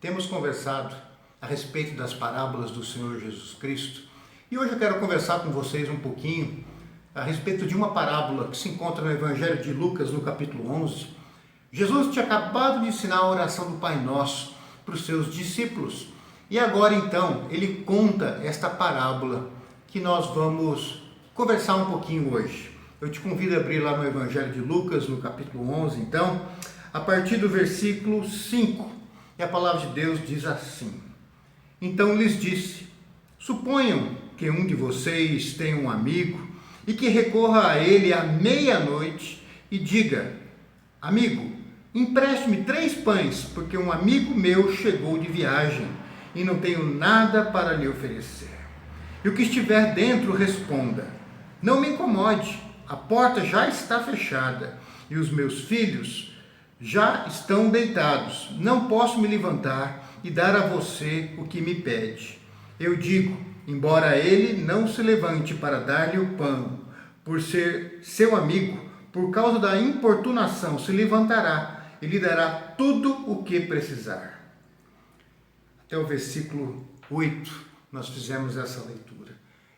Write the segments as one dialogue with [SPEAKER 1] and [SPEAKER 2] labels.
[SPEAKER 1] Temos conversado a respeito das parábolas do Senhor Jesus Cristo e hoje eu quero conversar com vocês um pouquinho a respeito de uma parábola que se encontra no Evangelho de Lucas, no capítulo 11. Jesus tinha acabado de ensinar a oração do Pai Nosso para os seus discípulos e agora então ele conta esta parábola que nós vamos conversar um pouquinho hoje. Eu te convido a abrir lá no Evangelho de Lucas, no capítulo 11, então, a partir do versículo 5. E a palavra de Deus diz assim: Então lhes disse: Suponham que um de vocês tenha um amigo e que recorra a ele à meia-noite e diga: Amigo, empreste-me 3 pães, porque um amigo meu chegou de viagem e não tenho nada para lhe oferecer. E o que estiver dentro responda: Não me incomode, a porta já está fechada e os meus filhos já estão deitados. Não posso me levantar e dar a você o que me pede. Eu digo, embora ele não se levante para dar-lhe o pão, por ser seu amigo, por causa da importunação, se levantará e lhe dará tudo o que precisar. Até o versículo 8, nós fizemos essa leitura.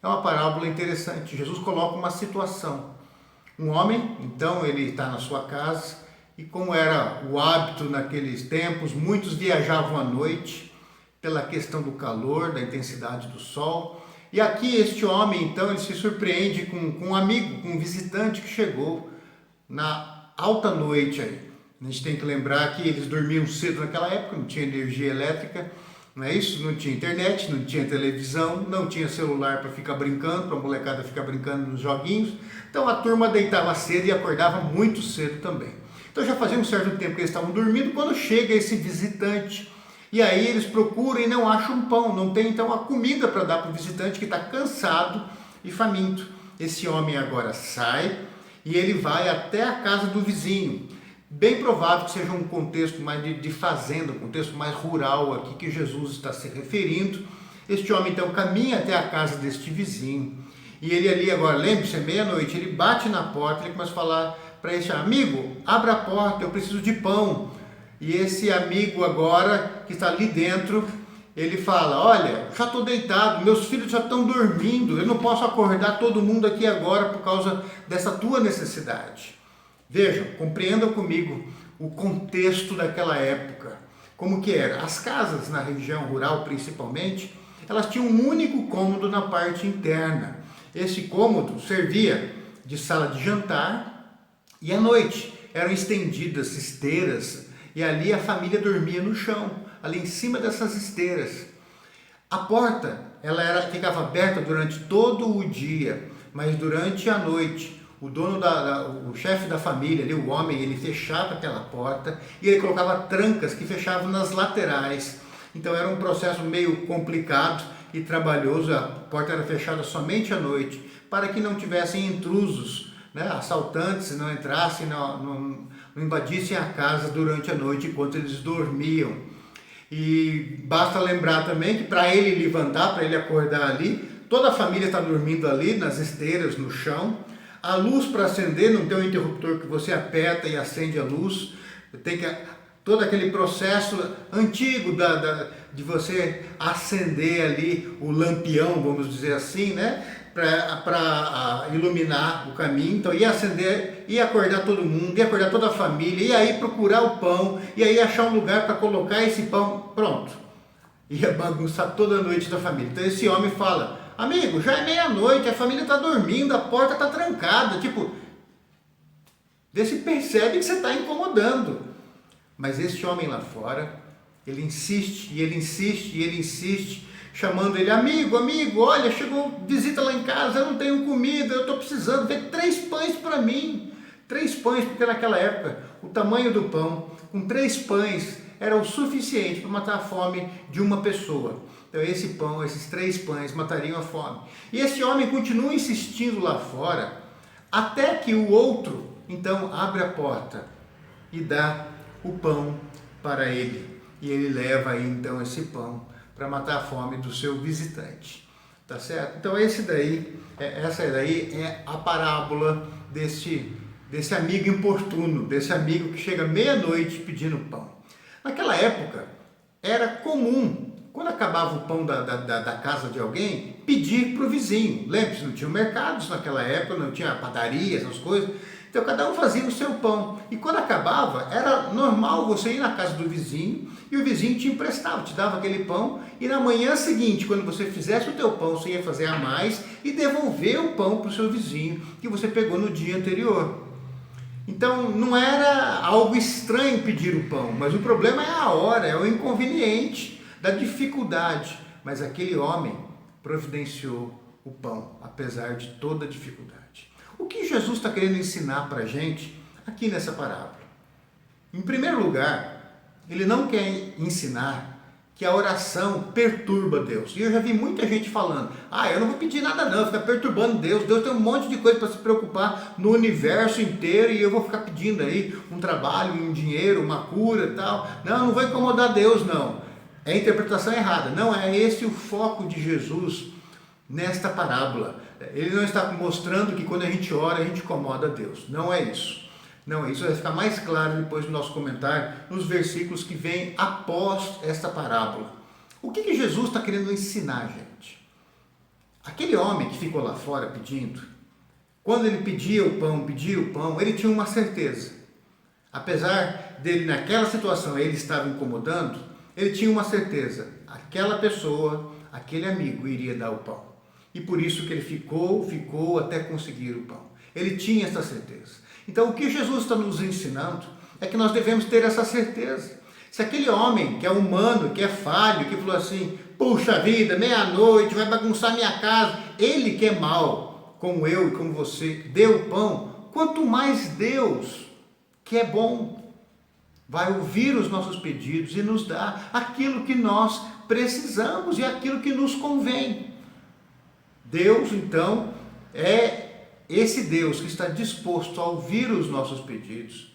[SPEAKER 1] É uma parábola interessante. Jesus coloca uma situação. Um homem, então, ele está na sua casa, e como era o hábito naqueles tempos, muitos viajavam à noite pela questão do calor, da intensidade do sol. E aqui este homem, então, ele se surpreende com um amigo, com um visitante que chegou na alta noite aí. A gente tem que lembrar que eles dormiam cedo naquela época, não tinha energia elétrica, não é isso? Não tinha internet, não tinha televisão, não tinha celular para ficar brincando, para a molecada ficar brincando nos joguinhos. Então a turma deitava cedo e acordava muito cedo também. Então já fazia um certo tempo que eles estavam dormindo quando chega esse visitante. E aí eles procuram e não acham pão, não tem então a comida para dar para o visitante que está cansado e faminto. Esse homem agora sai e ele vai até a casa do vizinho. Bem provável que seja um contexto mais de fazenda, um contexto mais rural aqui que Jesus está se referindo. Este homem então caminha até a casa deste vizinho. E ele ali agora, lembre-se, é meia-noite, ele bate na porta, ele começa a falar para esse amigo: abra a porta, eu preciso de pão. E esse amigo agora, que está ali dentro, ele fala: olha, já estou deitado, meus filhos já estão dormindo, eu não posso acordar todo mundo aqui agora por causa dessa tua necessidade. Vejam, compreendam comigo o contexto daquela época, como que era. As casas na região rural principalmente, elas tinham um único cômodo na parte interna. Esse cômodo servia de sala de jantar e à noite eram estendidas esteiras e ali a família dormia no chão, ali em cima dessas esteiras. A porta ficava aberta durante todo o dia, mas durante a noite o dono o chefe da família, ali, o homem, ele fechava aquela porta e ele colocava trancas que fechavam nas laterais. Então era um processo meio complicado e trabalhoso. A porta era fechada somente à noite para que não tivessem intrusos, né, assaltantes, não entrassem, não invadissem a casa durante a noite enquanto eles dormiam. E basta lembrar também que para ele levantar, para ele acordar ali, toda a família está dormindo ali nas esteiras, no chão. A luz para acender, não tem um interruptor que você aperta e acende a luz. Tem que todo aquele processo antigo de você acender ali o lampião, vamos dizer assim, né? Para iluminar o caminho. Então ia acender, ia acordar todo mundo, ia acordar toda a família, e aí procurar o pão, e aí achar um lugar para colocar esse pão. Pronto. Ia bagunçar toda a noite da família. Então esse homem fala: amigo, já é meia-noite, a família está dormindo, a porta está trancada. Tipo, vê se percebe que você está incomodando. Mas esse homem lá fora, ele insiste, e ele insiste, e ele insiste, chamando ele: amigo, olha, chegou visita lá em casa, eu não tenho comida, eu estou precisando, vê 3 pães para mim. 3 pães, porque naquela época, o tamanho do pão, com 3 pães, era o suficiente para matar a fome de uma pessoa. Então esse pão, esses 3 pães matariam a fome. E esse homem continua insistindo lá fora, até que o outro, então, abre a porta e dá o pão para ele. E ele leva aí, então, esse pão para matar a fome do seu visitante. Tá certo? Então essa daí é a parábola desse amigo importuno, desse amigo que chega meia-noite pedindo pão. Naquela época, era comum, quando acabava o pão da casa de alguém, pedir para o vizinho. Lembre-se, não tinha mercados naquela época, não tinha padaria, essas coisas. Então cada um fazia o seu pão. E quando acabava, era normal você ir na casa do vizinho e o vizinho te emprestava, te dava aquele pão. E na manhã seguinte, quando você fizesse o teu pão, você ia fazer a mais e devolver o pão para o seu vizinho que você pegou no dia anterior. Então não era algo estranho pedir o pão, mas o problema é a hora, é o inconveniente, da dificuldade. Mas aquele homem providenciou o pão, apesar de toda a dificuldade. O que Jesus está querendo ensinar para a gente aqui nessa parábola? Em primeiro lugar, ele não quer ensinar que a oração perturba Deus. E eu já vi muita gente falando, eu não vou pedir nada não, fica perturbando Deus. Deus tem um monte de coisa para se preocupar no universo inteiro e eu vou ficar pedindo aí um trabalho, um dinheiro, uma cura e tal. Não vou incomodar Deus não. É a interpretação errada. Não é esse o foco de Jesus nesta parábola. Ele não está mostrando que quando a gente ora, a gente incomoda Deus. Não é isso. Não, isso vai ficar mais claro depois do nosso comentário, nos versículos que vêm após esta parábola. O que Jesus está querendo ensinar, gente? Aquele homem que ficou lá fora pedindo, quando ele pedia o pão, ele tinha uma certeza. Apesar dele, naquela situação, ele estava incomodando, ele tinha uma certeza. Aquela pessoa, aquele amigo, iria dar o pão. E por isso que ele ficou até conseguir o pão. Ele tinha essa certeza. Então, o que Jesus está nos ensinando é que nós devemos ter essa certeza. Se aquele homem que é humano, que é falho, que falou assim, puxa vida, meia-noite, vai bagunçar minha casa, ele que é mau, como eu e como você, deu o pão, quanto mais Deus, que é bom, vai ouvir os nossos pedidos e nos dar aquilo que nós precisamos e aquilo que nos convém. Deus, então, é esse Deus que está disposto a ouvir os nossos pedidos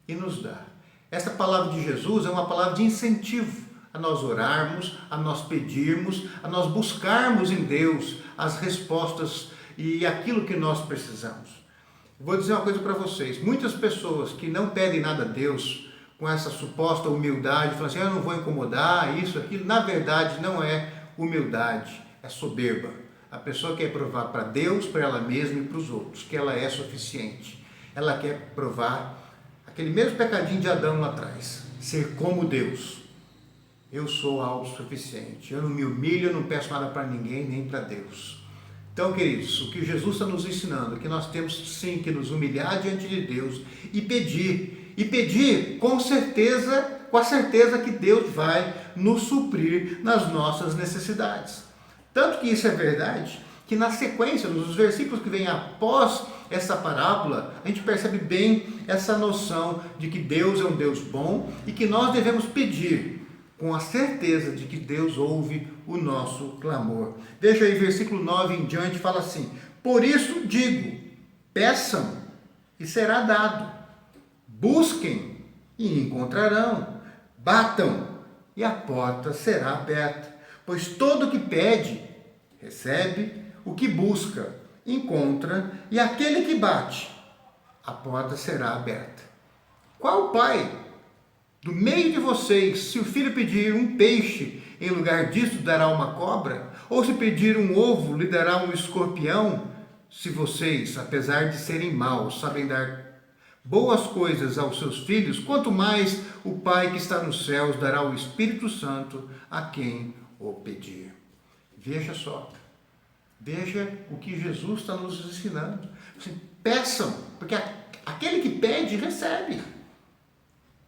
[SPEAKER 1] e nos dar. Essa palavra de Jesus é uma palavra de incentivo a nós orarmos, a nós pedirmos, a nós buscarmos em Deus as respostas e aquilo que nós precisamos. Vou dizer uma coisa para vocês, muitas pessoas que não pedem nada a Deus com essa suposta humildade, falam assim, eu não vou incomodar, isso, aquilo, na verdade não é humildade, é soberba. A pessoa quer provar para Deus, para ela mesma e para os outros, que ela é suficiente. Ela quer provar aquele mesmo pecadinho de Adão lá atrás, ser como Deus. Eu sou autossuficiente, eu não me humilho, eu não peço nada para ninguém, nem para Deus. Então, queridos, o que Jesus está nos ensinando é que nós temos sim que nos humilhar diante de Deus e pedir com certeza, com a certeza que Deus vai nos suprir nas nossas necessidades. Tanto que isso é verdade, que na sequência, nos versículos que vêm após essa parábola, a gente percebe bem essa noção de que Deus é um Deus bom e que nós devemos pedir com a certeza de que Deus ouve o nosso clamor. Veja aí, versículo 9 em diante, fala assim, por isso digo, peçam e será dado, busquem e encontrarão, batam e a porta será aberta. Pois todo o que pede, recebe, o que busca, encontra, e aquele que bate, a porta será aberta. Qual pai, do meio de vocês, se o filho pedir um peixe, em lugar disso dará uma cobra? Ou se pedir um ovo, lhe dará um escorpião? Se vocês, apesar de serem maus, sabem dar boas coisas aos seus filhos, quanto mais o Pai que está nos céus dará o Espírito Santo a quem o pedir. Veja só, veja o que Jesus está nos ensinando. Peçam, porque aquele que pede, recebe.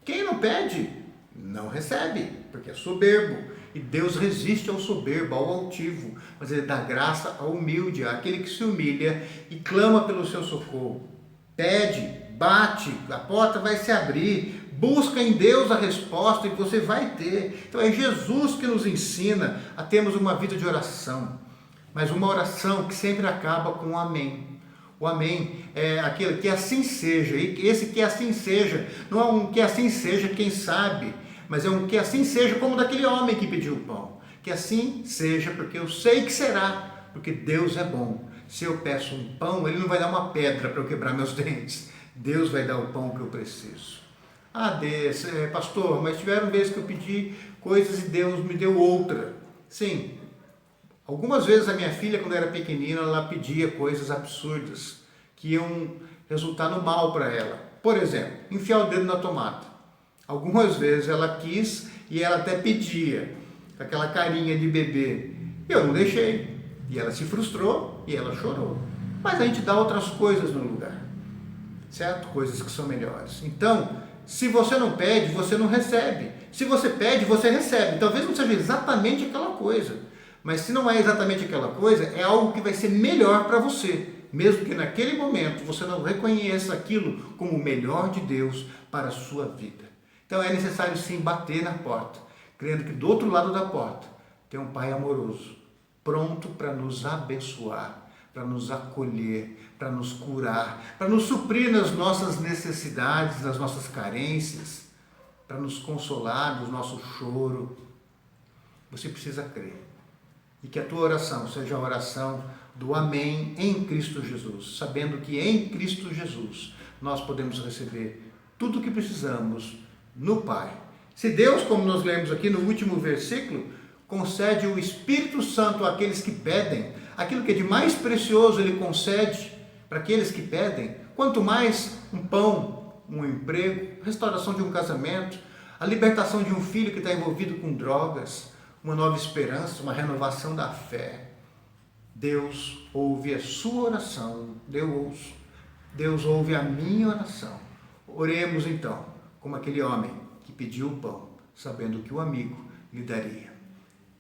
[SPEAKER 1] Quem não pede, não recebe, porque é soberbo. E Deus resiste ao soberbo, ao altivo, mas Ele dá graça ao humilde, àquele que se humilha e clama pelo seu socorro. Pede, bate, a porta vai se abrir. Busca em Deus a resposta e você vai ter. Então é Jesus que nos ensina a termos uma vida de oração, mas uma oração que sempre acaba com um amém. O amém é aquele que assim seja, e esse que assim seja, não é um que assim seja quem sabe, mas é um que assim seja como daquele homem que pediu o pão. Que assim seja, porque eu sei que será, porque Deus é bom. Se eu peço um pão, Ele não vai dar uma pedra para eu quebrar meus dentes. Deus vai dar o pão que eu preciso. Pastor, mas tiveram vezes que eu pedi coisas e Deus me deu outra. Sim, algumas vezes a minha filha, quando era pequenina, ela pedia coisas absurdas que iam resultar no mal para ela. Por exemplo, enfiar o dedo na tomada. Algumas vezes ela quis e ela até pedia, com aquela carinha de bebê. Eu não deixei. E ela se frustrou e ela chorou. Mas a gente dá outras coisas no lugar, certo? Coisas que são melhores. Então, se você não pede, você não recebe. Se você pede, você recebe. Talvez não seja exatamente aquela coisa, mas se não é exatamente aquela coisa, é algo que vai ser melhor para você, mesmo que naquele momento você não reconheça aquilo como o melhor de Deus para a sua vida. Então é necessário sim bater na porta, crendo que do outro lado da porta tem um Pai amoroso, pronto para nos abençoar, para nos acolher, para nos curar, para nos suprir nas nossas necessidades, nas nossas carências, para nos consolar no nosso choro. Você precisa crer. E que a tua oração seja a oração do amém em Cristo Jesus, sabendo que em Cristo Jesus nós podemos receber tudo o que precisamos no Pai. Se Deus, como nós lemos aqui no último versículo, concede o Espírito Santo àqueles que pedem, aquilo que é de mais precioso Ele concede para aqueles que pedem, quanto mais um pão, um emprego, restauração de um casamento, a libertação de um filho que está envolvido com drogas, uma nova esperança, uma renovação da fé. Deus ouve a sua oração, Deus ouve a minha oração. Oremos então, como aquele homem que pediu o pão, sabendo que o amigo lhe daria.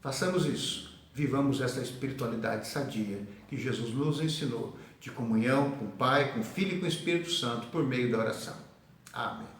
[SPEAKER 1] Façamos isso, vivamos essa espiritualidade sadia que Jesus nos ensinou, de comunhão com o Pai, com o Filho e com o Espírito Santo, por meio da oração. Amém.